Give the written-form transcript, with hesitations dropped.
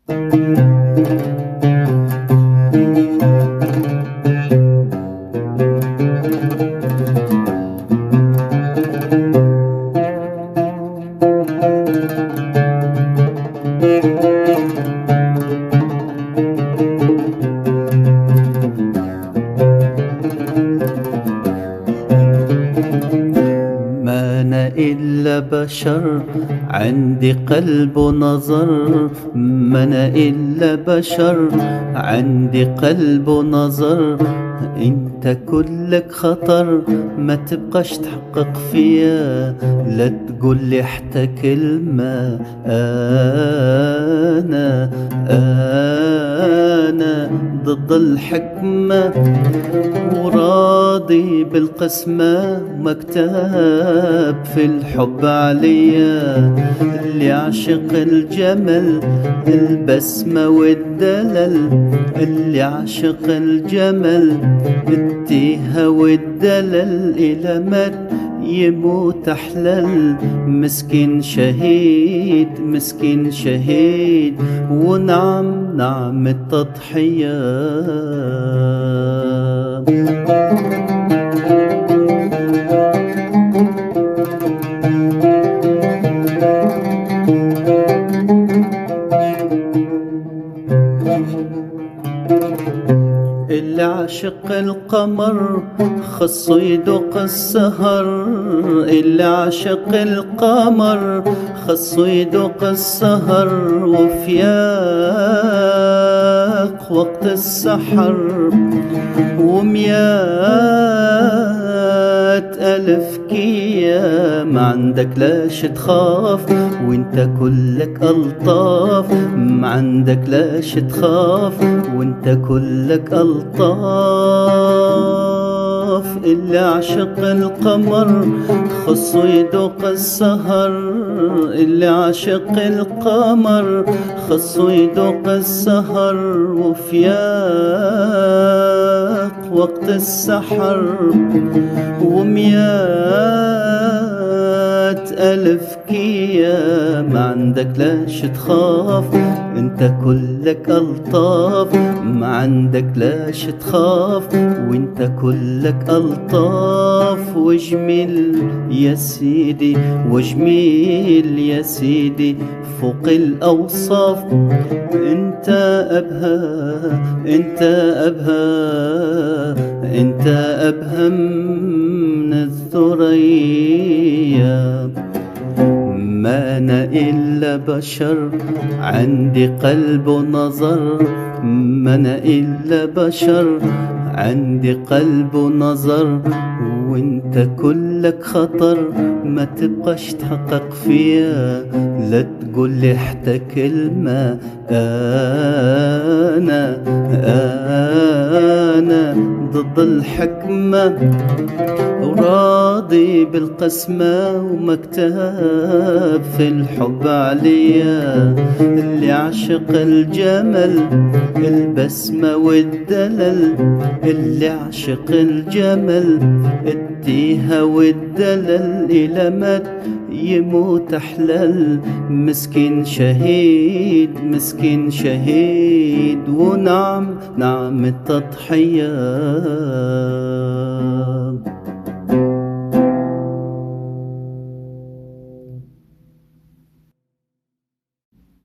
ما أنا إلا بشر عندي قلب ونظر، ما أنا إلا بشر عندي قلب ونظر. انت كلك خطر ما تبقاش تحقق فيا، لا تقول لي حتى كلمة. أنا ضد الحكمة وراضي بالقسمة، مكتاب في الحب عليا. اللي عاشق الجمل البسمة والدلل، اللي عاشق الجمل التيهة والدلل، إلى مات يموت أحلل. مسكين شهيد مسكين شهيد، ونعم نعم التضحية. اللي عاشق القمر خصو يدوق السهر، اللي عاشق القمر خصو يدوق السهر. وفياق وقت السحر وميات ألف كيا، ما عندك لاش تخاف وانت كلك ألطاف، ما عندك لاش تخاف وانت كلك ألطاف. اللي عاشق القمر خصو يدوق السهر، اللي عاشق القمر خصو يدوق السهر. وفياق وقت السحر وميات ألف كيا، ما عندك لاش تخاف انت كلك ألطاف، ما عندك لاش تخاف وانت كلك ألطاف. وجميل يا سيدي وجميل يا سيدي فوق الأوصاف. انت أبهى انت أبهى انت أبهى من الثريا. ما أنا إلا بشر عندي قلب ونظر، ما أنا إلا بشر عندي قلب ونظر. وانت كلك خطر ما تبقاش تحقق فيا، لا تقول لي حتى كلمة. أنا ضد الحكمة وراضي بالقسمة، ومكتاب في الحب عليا. اللي عاشق الجمل البسمة والدلل، اللي عاشق الجمل التيهة والدلل، إلى مات يموت أحلل. مسكين شهيد مسكين شهيد، ونعم نعم التضحية.